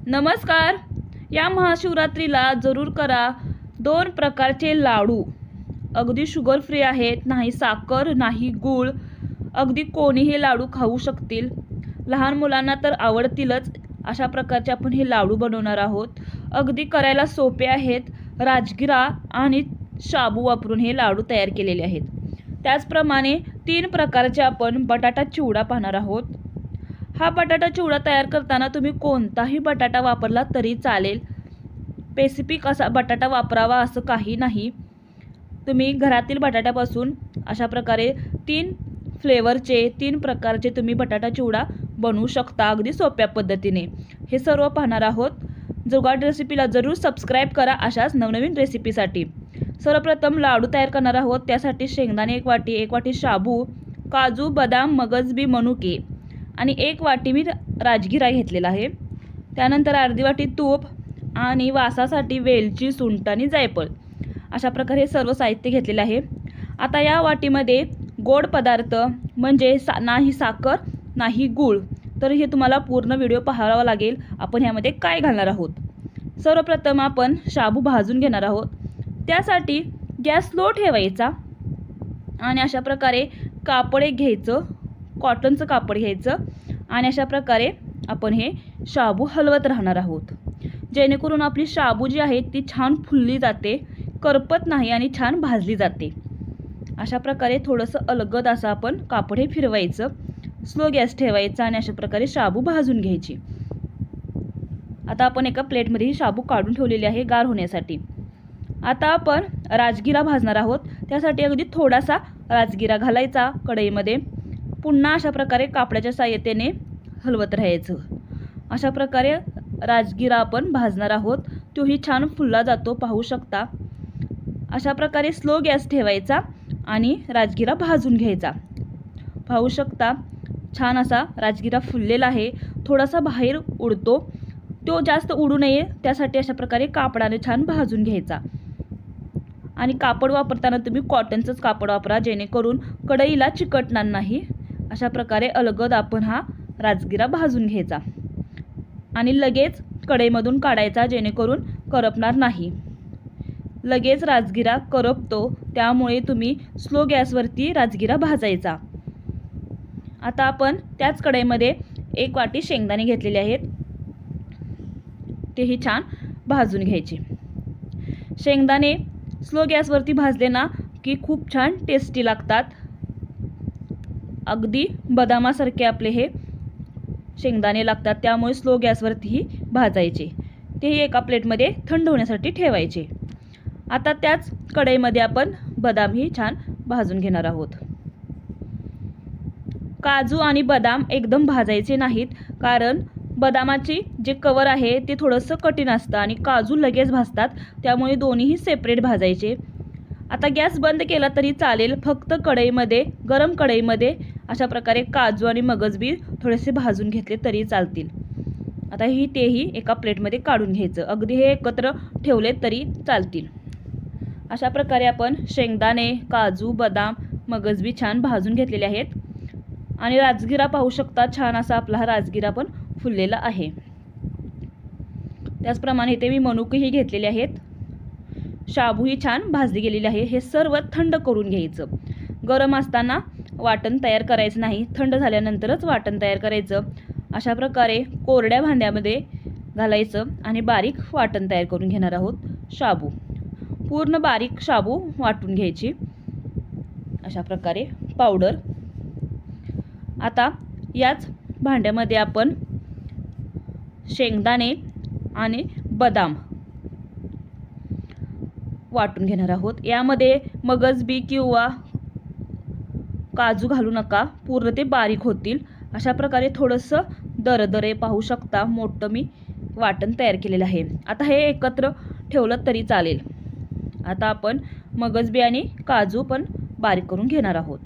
नमस्कार. या महाशिवरात्रीला जरूर करा 2 प्रकारचे लाडू. अगदी शुगर फ्री आहेत, नाही साखर नाही गूळ. अगदी कोणीही लाडू खाऊ शकतील. लहान मुलांना तर आवडतीलच. अशा प्रकारचे आपण हे लाडू बनवणार आहोत. अगदी करायला सोपे आहेत. राजगिरा आणि शाबू वापरून हे लाडू तयार केलेले आहेत. त्याचप्रमाणे 3 प्रकारचे आपण बटाटा चिवडा पाहणार आहोत. हा बटाटा चिवडा तयार करताना तुम्ही कोणताही बटाटा वापरला तरी चालेल. स्पेसिफिक असा बटाटा वापरावा असं काही नाही. तुम्ही घरातील बटाट्यापासून अशा प्रकारे 3 फ्लेवरचे 3 प्रकारचे तुम्ही बटाटा चिवडा बनवू शकता अगदी सोप्या पद्धतीने. हे सर्व पाहणार आहोत. जुगाड रेसिपीला जरूर सबस्क्राईब करा अशाच नवनवीन रेसिपीसाठी. सर्वप्रथम लाडू तयार करणार आहोत. त्यासाठी शेंगदाणे 1 वाटी, 1 वाटी शाबू, काजू, बदाम, मगजबी, मनुके आणि 1 वाटी मी राजगिरा घेतलेला आहे. त्यानंतर अर्धी वाटी तूप आणि वासासाठी वेलची, सुंठ आणि जायफळ. अशा प्रकारे सर्व साहित्य घेतलेले आहे. आता या वाटीमध्ये गोड पदार्थ म्हणजे नाही साखर नाही गूळ. तर हे तुम्हाला पूर्ण व्हिडिओ पाहावा लागेल. आपण ह्यामध्ये काय घालणार आहोत. सर्वप्रथम आपण शाबू भाजून घेणार आहोत. त्यासाठी गॅस लो ठेवायचा आणि अशा प्रकारे कापड एक घ्यायचं, कॉटनचं कापड घ्यायचं आणि अशा प्रकारे आपण हे शाबू हलवत राहणार आहोत. जेणेकरून आपली शाबू जी आहे ती छान फुलली जाते, करपत नाही आणि छान भाजली जाते. अशा प्रकारे थोडंसं अलगद असं आपण कापड हे फिरवायचं, स्लो गॅस ठेवायचा आणि अशा प्रकारे शाबू भाजून घ्यायची. आता आपण एका प्लेटमध्ये ही शाबू काढून ठेवलेली आहे गार होण्यासाठी. आता आपण राजगिरा भाजणार आहोत. त्यासाठी अगदी थोडासा राजगिरा घालायचा कढईमध्ये. पुन्हा अशा प्रकारे कापडाच्या साहाय्याने हलवत राहायचं. अशा प्रकारे राजगिरा आपण भाजणार आहोत. तोही छान फुलला जातो, पाहू शकता. अशा प्रकारे स्लो गॅस ठेवायचा आणि राजगिरा भाजून घ्यायचा. पाहू शकता छान असा राजगिरा फुललेला आहे. थोडासा बाहेर उडतो, तो जास्त उडू नये त्यासाठी अशा प्रकारे कापडाने छान भाजून घ्यायचा. आणि कापड वापरताना तुम्ही कॉटनचंच कापड वापरा, जेणेकरून कढईला चिकटणार नाही. अशा प्रकारे अलगद आपण हा राजगिरा भाजून घ्यायचा आणि लगेच कढईमधून काढायचा, जेणेकरून करपणार नाही. लगेच राजगिरा करपतो, त्यामुळे तुम्ही स्लो गॅसवरती राजगिरा भाजायचा. आता आपण त्याच कढईमध्ये 1 वाटी शेंगदाणे घेतलेले आहेत. तेही छान भाजून घ्यायचे. शेंगदाणे स्लो गॅसवरती भाजले ना की खूप छान टेस्टी लागतात. अगदी बदामासारखे आपले हे शेंगदाणे लागतात, त्यामुळे स्लो गॅसवरतीही भाजायचे. तेही एका प्लेटमध्ये थंड होण्यासाठी ठेवायचे. आता त्याच कढईमध्ये आपण बदामही छान भाजून घेणार आहोत. काजू आणि बदाम एकदम भाजायचे नाहीत, कारण बदामाची जे कवर आहे ते थोडंसं कठीण असतं आणि काजू लगेच भाजतात, त्यामुळे दोन्हीही सेपरेट भाजायचे. आता गॅस बंद केला तरी चालेल. फक्त कढईमध्ये, गरम कढईमध्ये अशा प्रकारे काजू आणि मगजबी थोडेसे भाजून घेतले तरी चालतील. आता तेही एका प्लेटमध्ये काढून घ्यायचं. अगदी हे एकत्र ठेवले तरी चालतील. अशा प्रकारे आपण शेंगदाणे, काजू, बदाम, मगजबी छान भाजून घेतलेले आहेत. आणि राजगिरा पाहू शकता, छान असा आपला हा राजगिरा पण फुललेला आहे. त्याचप्रमाणे इथे मी मनुकेही घेतलेले आहेत. शाबूही छान भाजली गेलेली आहे. हे सर्व थंड करून घ्यायचं. गरम असताना वाटण तयार करायचं नाही, थंड झाल्यानंतरच वाटण तयार करायचं. अशा प्रकारे कोरड्या भांड्यामध्ये घालायचं आणि बारीक वाटण तयार करून घेणार आहोत. शाबू पूर्ण बारीक शाबू वाटून घ्यायची. अशा प्रकारे पावडर. आता याच भांड्यामध्ये आपण शेंगदाणे आणि बदाम वाटून घेणार आहोत. यामध्ये मगजबी किंवा काजू घालू नका, पूर्ण ते बारीक होतील. अशा प्रकारे थोडंसं दरदरे पाहू शकता मोठं मी वाटण तयार केलेलं आहे. आता हे एकत्र ठेवलं तरी चालेल. आता आपण मगजबी आणि काजू पण बारीक करून घेणार आहोत.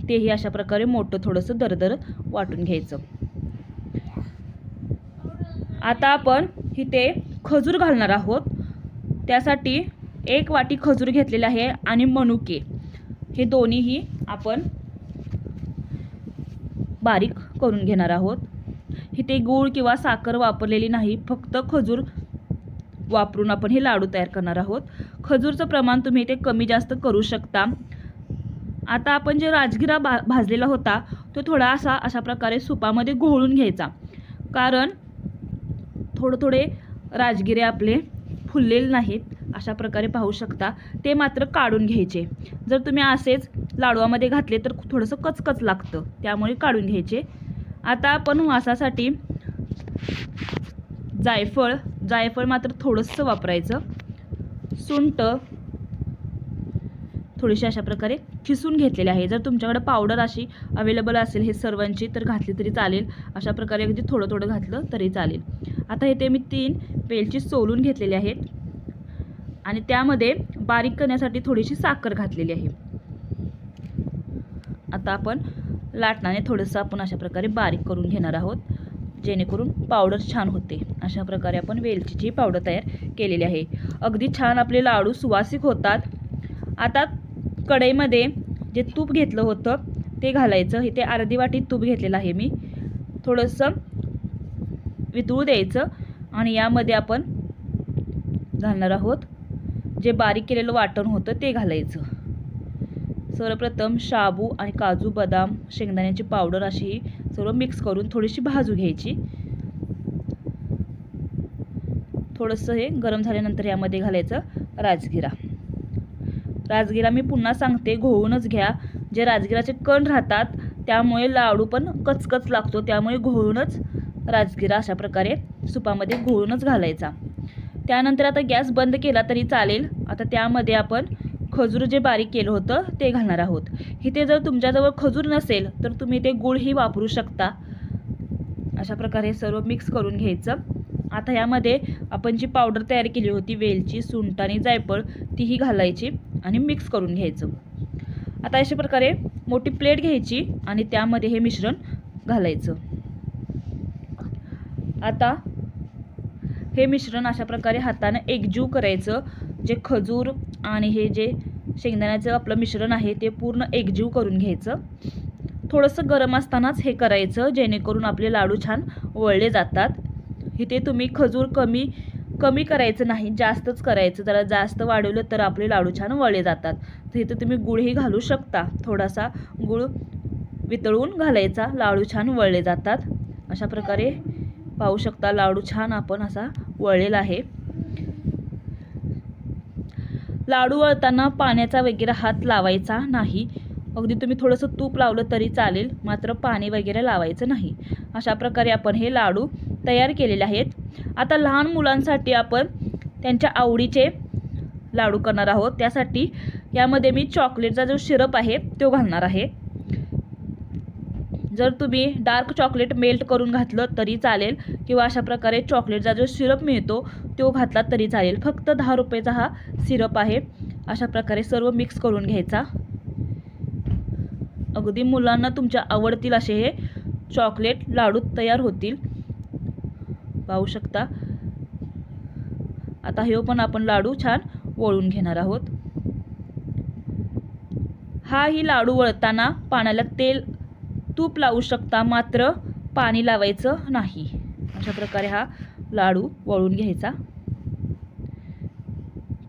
तेही अशा प्रकारे मोठं थोडंसं दरदर वाटून घ्यायचं. आता आपण इथे खजूर घालणार आहोत. त्यासाठी 1 वाटी खजूर घेतलेला आहे आणि मनुके हे दोन्हीही आपण बारीक करून घेणार आहोत. इथे गूळ किंवा साखर वापरलेली नाही, फक्त खजूर वापरून आपण हे लाडू तयार करणार आहोत. खजूरचं प्रमाण तुम्ही इथे कमी जास्त करू शकता. आता आपण जे राजगिरा भाजलेला होता तो थोडासा अशा प्रकारे सुपामध्ये घोळून घ्यायचा, कारण थोडे राजगिरे आपले फुललेले नाहीत. अशा प्रकारे पाहू शकता, ते मात्र काढून घ्यायचे. जर तुम्ही असेच लाडवामध्ये घातले तर थोडंसं कचकच लागतं, त्यामुळे काढून घ्यायचे. आता आपण वासासाठी जायफळ मात्र थोडंसं वापरायचं. सुंठ थोडीशी अशा प्रकारे खिसून घेतलेली आहे. जर तुमच्याकडे पावडर अशी अवेलेबल असेल हे सर्वांची तर घातली तरी चालेल. अशा प्रकारे अगदी थोडं घातलं तरी चालेल. आता इथे मी 3 वेलची सोलून घेतलेली आहेत आणि त्यामध्ये बारीक करण्यासाठी थोडीशी साखर घातलेली आहे. आता आपण लाटण्याने थोडंसं आपण अशा प्रकारे बारीक करून घेणार आहोत, जेणेकरून पावडर छान होते. अशा प्रकारे आपण वेलचीची पावडर तयार केलेली आहे. अगदी छान आपले लाडू सुवासिक होतात. आता कढईमध्ये जे तूप घेतलं होतं ते घालायचं. इथे अर्धी वाटी तूप घेतलेलं आहे मी. थोडंसं वितळू द्यायचं आणि यामध्ये आपण घालणार आहोत जे बारीक केलेलं वाटण होतं ते घालायचं. सर्वप्रथम शाबू आणि काजू, बदाम, शेंगदाण्याची पावडर अशी सर्व मिक्स करून थोडीशी भाजू घ्यायची. थोडंसं हे गरम झाल्यानंतर यामध्ये घालायचं राजगिरा मी पुन्हा सांगते, घोळूनच घ्या. जे राजगिराचे कण राहतात त्यामुळे लाडू पण कचकच लागतो, त्यामुळे घोळूनच राजगिरा अशा प्रकारे सुपामध्ये घोळूनच घालायचा. त्यानंतर आता गॅस बंद केला तरी चालेल. आता त्यामध्ये आपण खजूर जे बारीक केलं होतं ते घालणार आहोत. इथे जर तुमच्याजवळ खजूर नसेल तर तुम्ही ते गूळही वापरू शकता. अशा प्रकारे सर्व मिक्स करून घ्यायचं. आता यामध्ये आपण जी पावडर तयार केली होती वेलची, सुंठ आणि जायफळ तीही घालायची आणि मिक्स करून घ्यायचं. आता अशा प्रकारे मोठी प्लेट घ्यायची आणि त्यामध्ये हे मिश्रण घालायचं. आता हे मिश्रण अशा प्रकारे हाताने एकजीव करायचं. जे खजूर आणि हे जे शेंगदाण्याचं आपलं मिश्रण आहे ते पूर्ण एकजीव करून घ्यायचं. थोडंसं गरम असतानाच हे करायचं, जेणेकरून आपले लाडू छान वळले जातात. इथे तुम्ही खजूर कमी करायचं नाही, जास्तच करायचं. जरा जास्त वाढवलं तर आपले लाडू छान वळले जातात. तर इथे तुम्ही गूळही घालू शकता. थोडासा गूळ वितळून घालायचा, लाडू छान वळले जातात. अशा प्रकारे पाहू शकता लाडू छान आपण असा वळलेला आहे. लाडू वळताना पाण्याचा वगैरे हात लावायचा नाही. अगदी तुम्ही थोडंसं तूप लावलं तरी चालेल, मात्र पाणी वगैरे लावायचं नाही. अशा प्रकारे आपण हे लाडू तयार केलेले आहेत. आता लहान मुलांसाठी आपण त्यांच्या आवडीचे लाडू करणार आहोत. त्यासाठी यामध्ये मी चॉकलेटचा जो सिरप आहे तो घालणार आहे. जर तुम्ही डार्क चॉकलेट मेल्ट करून घातलं तरी चालेल किंवा अशा प्रकारे चॉकलेटचा जो सिरप मिळतो तो घातला तरी चालेल. फक्त 10 रुपयाचा हा सिरप आहे. अशा प्रकारे सर्व मिक्स करून घ्यायचा. अगदी मुलांना तुमच्या आवडतील असे हे चॉकलेट लाडू तयार होतील. पाहू शकता. आता हे पण आपण लाडू छान वळून घेणार आहोत. हा ही लाडू वळताना पाण्याला तूप लावू शकता, मात्र पाणी लावायचं नाही. अशा प्रकारे हा लाडू वळून घ्यायचा.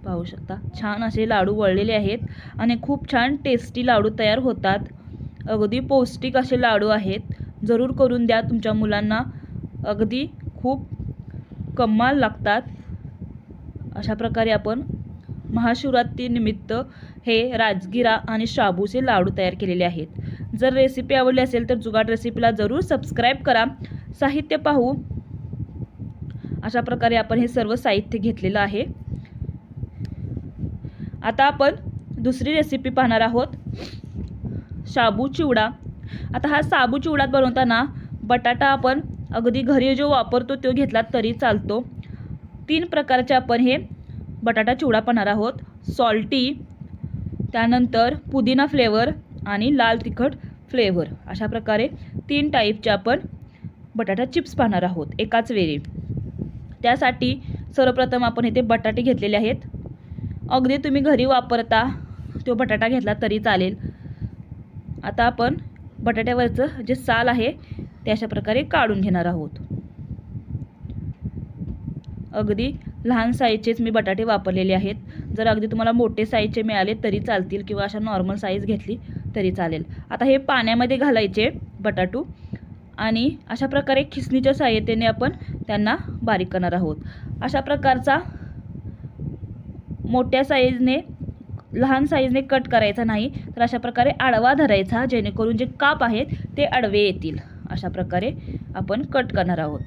पाहू शकता छान असे लाडू वळलेले आहेत आणि खूप छान टेस्टी लाडू तयार होतात. अगदी पौष्टिक असे लाडू आहेत. जरूर करून द्या तुमच्या मुलांना. अगदी खूप कमाल लागतात. अशा प्रकारे आपण महाशिवरात्रीनिमित्त हे राजगिरा आणि शाबूचे लाडू तयार केलेले आहेत. जर रेसिपी आवडली असेल तर जुगाड रेसिपीला जरूर सबस्क्राईब करा. साहित्य पाहू. अशा प्रकारे आपण हे सर्व साहित्य घेतलेलं आहे. आता आपण दुसरी रेसिपी पाहणार आहोत, शाबू चिवडा. आता हा शाबू चिवडा बनवताना बटाटा आपण अगदी घरी जो वापरतो तो घेतला तरी चालतो. 3 प्रकारचे आपण हे बटाटा चिवडा पाहणार आहोत. सॉल्टी, त्यानंतर पुदिना फ्लेवर आणि लाल तिखट फ्लेवर. अशा प्रकारे 3 टाईपचे आपण बटाटा चिप्स पाहणार आहोत एकाच वेळी. त्यासाठी सर्वप्रथम आपण इथे बटाटे घेतलेले आहेत. अगदी तुम्ही घरी वापरता तो बटाटा घेतला तरी चालेल. आता आपण बटाट्यावरचं जे साल आहे ते अशा प्रकारे काढून घेणार आहोत. अगदी लहान साईजचेच मी बटाटे वापरलेले आहेत. जर अगदी तुम्हाला मोठे साईजचे मिळाले तरी चालतील किंवा अशा नॉर्मल साईज घेतली तरी चालेल. आता हे पाण्यामध्ये घालायचे बटाटू आणि अशा प्रकारे खिसणीच्या सहाय्यतेने आपण त्यांना बारीक करणार आहोत. अशा प्रकारचा मोठ्या साईजने लहान साईजने कट करायचा नाही, तर अशा प्रकारे आडवा धरायचा, जेणेकरून जे काप आहेत ते आडवे येतील. अशा प्रकारे आपण कट करणार आहोत.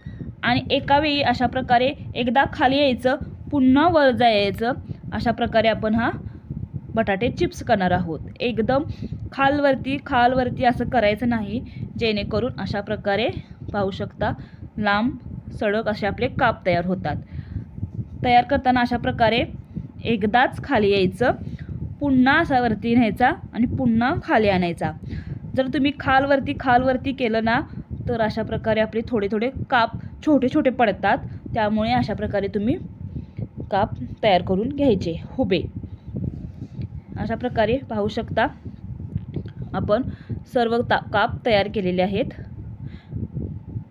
आणि एका वेळी अशा प्रकारे एकदा खाली यायचं, पुन्हा वर जायचं. अशा प्रकारे आपण हा बटाटे चिप्स करणार आहोत. एकदम खालवरती असं करायचं नाही, जेणेकरून अशा प्रकारे पाहू शकता लांब सडक असे आपले काप तयार होतात. तयार करताना अशा प्रकारे एकदाच खाली यायचं, पुन्हा असा वरती न्यायचा आणि पुन्हा खाली आणायचा. जर तुम्ही खालवरती केलं ना, तर अशा प्रकारे आपले थोडे काप छोटे पडतात. त्यामुळे अशा प्रकारे तुम्ही काप तयार करून घ्यायचे हुबे. अशा प्रकारे पाहू शकता आपण सर्व काप तयार केलेले आहेत.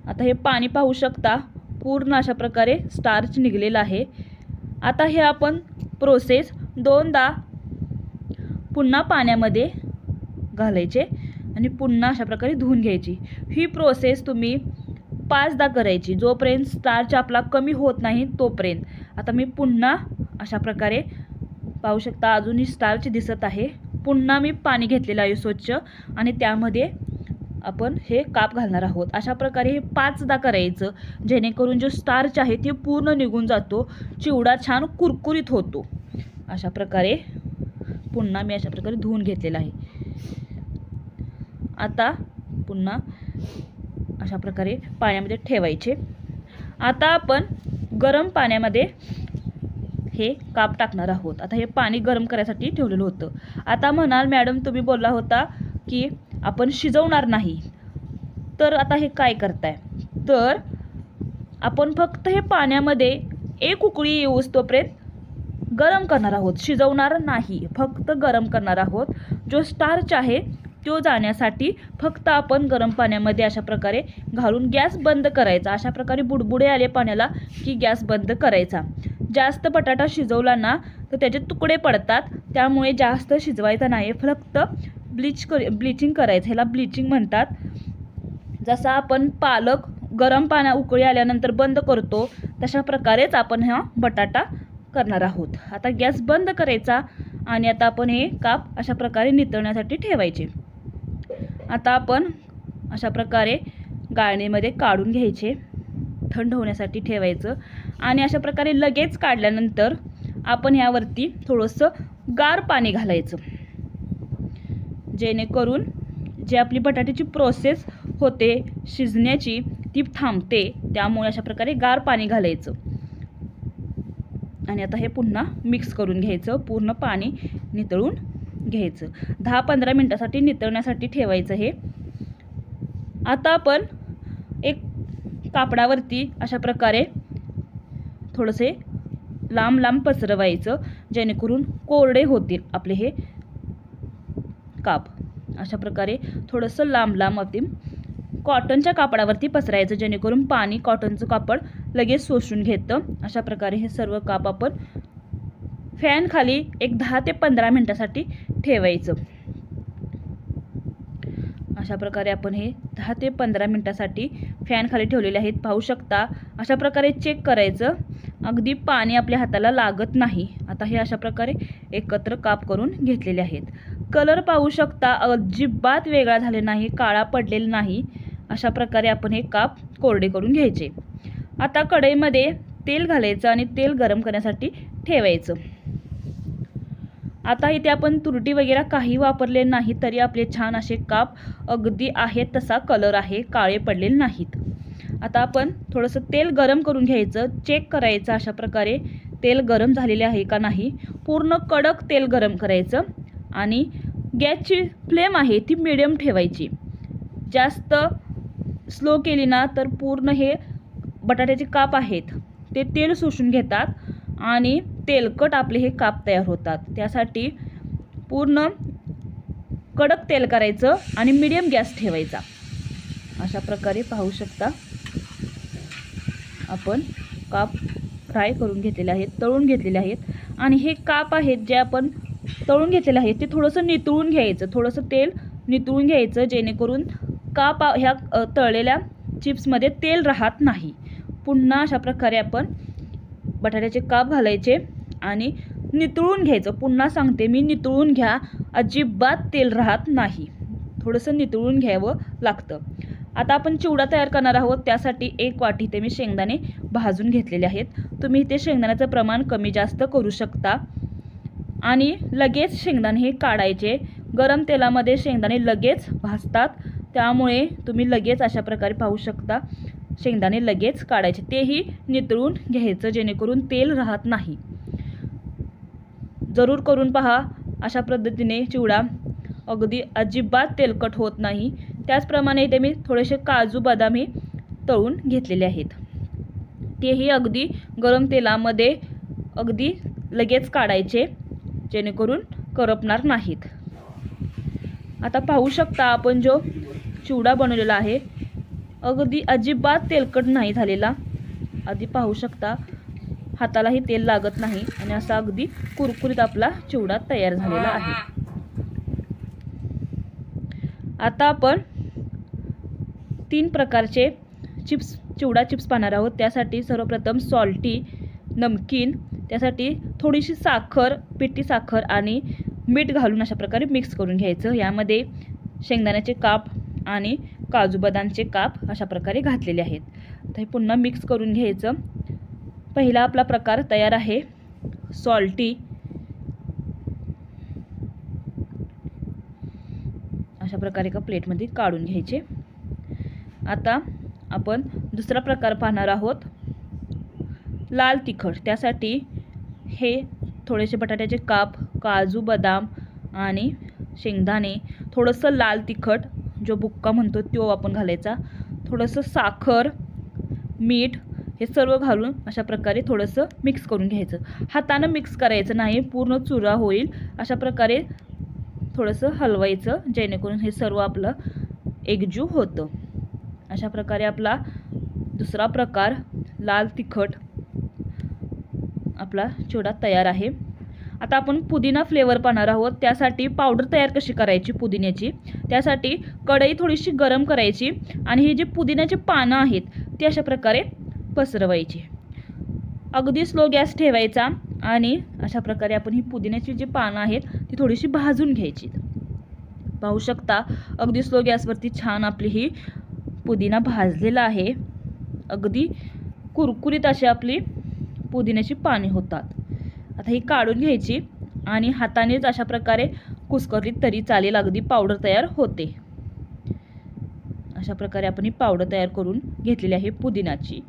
आता हे पाणी पाहू शकता पूर्ण अशा प्रकारे स्टार्च निघलेला आहे. आता हे आपण प्रोसेस 2दा पुन्हा पाण्यामध्ये घालायचे आणि पुन्हा अशा प्रकारे धुवून घ्यायची. ही प्रोसेस तुम्ही 5दा करायची, जोपर्यंत स्टार्च आपला कमी होत नाही तोपर्यंत. आता मी पुन्हा अशा प्रकारे पाहू शकता अजूनही स्टार्च दिसत आहे. पुन्हा मी पाणी घेतलेलं आहे स्वच्छ आणि त्यामध्ये आपण हे काप घालणार आहोत. अशा प्रकारे हे 5दा करायचं, जेणेकरून जो स्टार्च आहे ते पूर्ण निघून जातो, चिवडा छान कुरकुरीत होतो. अशा प्रकारे पुन्हा मी अशा प्रकारे धुवून घेतलेला आहे. आता पुन्हा अशा प्रकारे पाण्यामध्ये ठेवायचे. आता आपण गरम पाण्यामध्ये हे काप टाकणार आहोत. आता हे पाणी गरम करायसाठी ठेवलेलं होतं. आता म्हणाल मॅडम तुम्ही बोलला होता की आपण शिजवणार नाही, तर आता हे काय करताय? तर आपण फक्त हे पाण्यामध्ये एक उकळी येऊस तोपर्यंत गरम करणार आहोत, शिजवणार नाही, फक्त गरम करणार आहोत. जो स्टार्च आहे तो जाण्यासाठी फक्त आपण गरम पाण्यामध्ये अशा प्रकारे घालून गॅस बंद करायचा. अशा प्रकारे बुडबुडे आले पाण्याला की गॅस बंद करायचा. जास्त बटाटा शिजवला ना तर त्याचे तुकडे पडतात, त्यामुळे जास्त शिजवायचा नाही, फक्त ब्लिचिंग करायचं. ह्याला ब्लिचिंग म्हणतात. जसा आपण पालक गरम उकळी आल्यानंतर बंद करतो, तशा प्रकारेच आपण हा बटाटा करणार आहोत. आता गॅस बंद करायचा आणि आता आपण हे काप अशा प्रकारे नितळण्यासाठी ठेवायचे. आता आपण अशा प्रकारे गाळणीमध्ये काढून घ्यायचे, थंड होण्यासाठी ठेवायचं. आणि अशा प्रकारे लगेच काढल्यानंतर आपण यावरती थोडंसं गार पाणी घालायचं, जेणेकरून जे आपली बटाट्याची प्रोसेस होते शिजण्याची ती थांबते. त्यामुळे अशा प्रकारे गार पाणी घालायचं आणि आता हे पुन्हा मिक्स करून घ्यायचं, पूर्ण पाणी नितळून घ्यायचं. 10-15 मिनिटासाठी नितळण्यासाठी ठेवायचं हे. आता आपण एक कापडावरती अशा प्रकारे थोडेसे लांब पसरवायचं, जेणेकरून कोरडे होतील आपले हे काप. अशा प्रकारे थोडंसं लांब अगदी कॉटनच्या कापडावरती पसरायचं, जेणेकरून पाणी कॉटनचं कापड लगेच शोषून घेतं. अशा प्रकारे हे सर्व काप आपण फॅन खाली एक 10 ते 15 मिनिटासाठी ठेवायचं. अशा प्रकारे आपण हे 10 ते 15 मिनिटासाठी फॅन खाली ठेवलेले आहेत. पाहू शकता अशा प्रकारे चेक करायचं, अगदी पाणी आपल्या हाताला लागत नाही. आता हे अशा प्रकारे एकत्र काप करून घेतलेले आहेत. कलर पाहू शकता अजिबात वेगळा झाले नाही, काळा पडलेला नाही. अशा प्रकारे आपण हे काप कोरडे करून घ्यायचे. आता कढईमध्ये तेल घालायचं आणि तेल गरम करण्यासाठी ठेवायचं. आता इथे आपण तुरटी वगैरे काही वापरले नाही, तरी आपले छान असे काप अगदी आहेत तसा कलर आहे, काळे पडलेले नाहीत. आता आपण थोडंसं तेल गरम करून घ्यायचं, चेक करायचं अशा प्रकारे तेल गरम झालेले आहे का नाही. पूर्ण कडक तेल गरम करायचं आणि गॅसची फ्लेम आहे ती मिडियम ठेवायची. जास्त स्लो केली ना तर पूर्ण हे बटाट्याचे काप आहेत ते तेल शोषून घेतात आणि तेलकट आपले हे काप तयार होतात. त्यासाठी पूर्ण कडक तेल करायचं आणि मिडियम गॅस ठेवायचा. अशा प्रकारे पाहू शकता आपण काप फ्राय करून घेतलेले आहेत, तळून घेतलेले आहेत. आणि हे काप आहेत जे आपण तळून घेतलेले आहेत ते थोडंसं नितळून घ्यायचं, थोडंसं तेल नितळून घ्यायचं, जेणेकरून काप ह्या तळलेल्या चिप्समध्ये तेल राहत नाही. पुन्हा अशा प्रकारे आपण बटाट्याचे काप घालायचे आणि नितळून घ्यायचं. पुन्हा सांगते मी, नितळून घ्या, अजिबात तेल राहत नाही, थोडंसं नितळून घ्यावं लागतं. आता आपण चिवडा तयार करणार आहोत. त्यासाठी 1 वाटी ते मी शेंगदाणे भाजून घेतलेले आहेत. तुम्ही इथे शेंगदाण्याचं प्रमाण कमी जास्त करू शकता. आणि लगेच शेंगदाणे हे काढायचे. गरम तेलामध्ये शेंगदाणे लगेच भाजतात, त्यामुळे तुम्ही लगेच अशा प्रकारे पाहू शकता शेंगदाणे लगेच काढायचे. तेही नितळून घ्यायचं, जेणेकरून तेल राहत नाही. जरूर करून पहा. अशा पद्धतीने चिवडा अगदी अजिबात तेलकट होत नाही. त्याचप्रमाणे इथे मी थोडेसे काजू बदामी तळून घेतलेले आहेत. तेही अगदी गरम तेलामध्ये अगदी लगेच काढायचे, जेणेकरून करपणार नाहीत. आता पाहू शकता आपण जो चिवडा बनवलेला आहे अगदी अजिबात तेलकट नाही झालेला. आधी पाहू शकता हातालाही तेल लागत नाही आणि असा अगदी कुरकुरीत आपला चिवडा तयार झालेला आहे. आता आपण 3 प्रकारचे चिवडा चिप्स पाहणार आहोत. त्यासाठी सर्वप्रथम सॉल्टी, नमकीन, त्यासाठी थोडीशी साखर, पिठी साखर आणि मीठ घालून अशा प्रकारे मिक्स करून घ्यायचं. यामध्ये शेंगदाण्याचे काप आणि काजू बदामचे काप अशा प्रकारे घातलेले आहेत. तर हे पुन्हा मिक्स करून घ्यायचं. पहिला आपला प्रकार तयार आहे सॉल्टी. अशा प्रकारे एका प्लेटमध्ये काढून घ्यायचे. आता आपण दुसरा प्रकार पाहणार आहोत लाल तिखट. त्यासाठी हे थोडेसे बटाट्याचे काप, काजू बदाम आणि शेंगदाणे, थोडंसं लाल तिखट जो बुक्का म्हणतो तो आपण घालायचा, थोडंसं साखर, मीठ हे सर्व घालून अशा प्रकारे थोडंसं मिक्स करून घ्यायचं. हातानं मिक्स करायचं नाही, पूर्ण चुरा होईल. अशा प्रकारे थोडंसं हलवायचं, जेणेकरून हे सर्व आपलं एकजीव होतं. अशा प्रकारे आपला दुसरा प्रकार लाल तिखट आपला चिवडा तयार आहे. आता आपण पुदिना फ्लेवर पाहणार आहोत. त्यासाठी पावडर तयार कशी करायची पुदिन्याची, त्यासाठी कढई थोडीशी गरम करायची आणि ही जी पुदिन्याची पानं आहेत ती अशा प्रकारे पसरवायची. अगदी स्लो गॅस ठेवायचा आणि अशा प्रकारे आपण ही पुदिन्याची जी पानं आहेत ती थोडीशी भाजून घ्यायची. पाहू शकता अगदी स्लो गॅसवरती छान आपली ही पुदिना भाजलेला आहे. अगदी कुरकुरीत अशी आपली पुदिन्याची पाने होतात. आता ही काढून घ्यायची आणि हातानेच अशा प्रकारे कुस्करलीत तरी चालेल, अगदी पावडर तयार होते. अशा प्रकारे आपण ही पावडर तयार करून घेतलेली आहे पुदिनाची.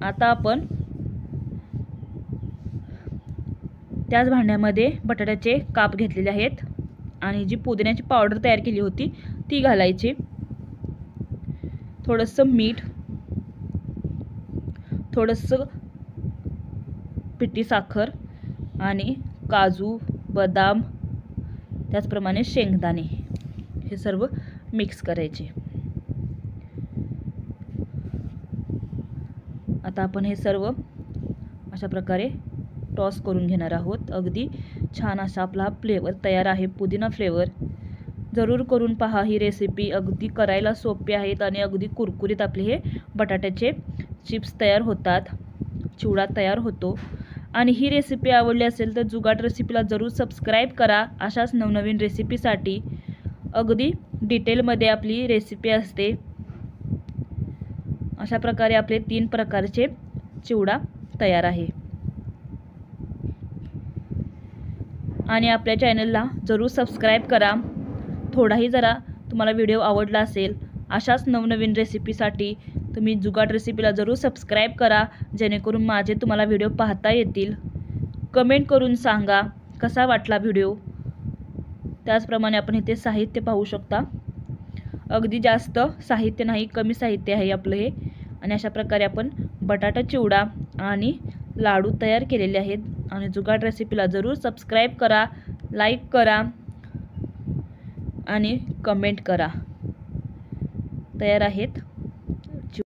आता आपण त्याच भांड्यामध्ये बटाट्याचे काप घेतलेले आहेत आणि जी पुदिन्याची पावडर तयार केली होती ती घालायची. थोडंसं मीठ, थोडंसं पिठी साखर आणि काजू बदाम, त्याचप्रमाणे शेंगदाणे हे सर्व मिक्स करायचे. आता आपण हे सर्व अशा प्रकारे टॉस करून घेणार आहोत. अगदी छान असा आपला फ्लेवर तयार आहे, पुदिना फ्लेवर. जरूर करून पहा ही रेसिपी. अगदी करायला सोपी आहेत आणि अगदी कुरकुरीत आपले हे बटाट्याचे चिप्स तयार होतात, चिवडा तयार होतो. आणि ही रेसिपी आवडली असेल तर जुगाट रेसिपीला जरूर सबस्क्राईब करा. अशाच नवनवीन रेसिपीसाठी अगदी डिटेलमध्ये आपली रेसिपी असते. अशा प्रकारे आपले 3 प्रकारचे चिवडा तयार आहे. आणि आपल्या चॅनलला जरूर सबस्क्राईब करा. थोडाही जरा तुम्हाला व्हिडिओ आवडला असेल अशाच नवनवीन रेसिपीसाठी तुम्ही जुगाट रेसिपीला जरूर सबस्क्राईब करा, जेणेकरून माझे तुम्हाला व्हिडिओ पाहता येतील. कमेंट करून सांगा कसा वाटला व्हिडिओ. त्याचप्रमाणे आपण इथे साहित्य पाहू शकता. अगदी जास्त साहित्य नाही, कमी साहित्य आहे आपलं हे. आणि अशा प्रकारे आपण बटाटा चिवडा आणि लाडू तयार केलेले आहेत. आणि जुगाट रेसिपीला जरूर सबस्क्राईब करा, लाईक करा आणि कमेंट करा. तयार आहेत.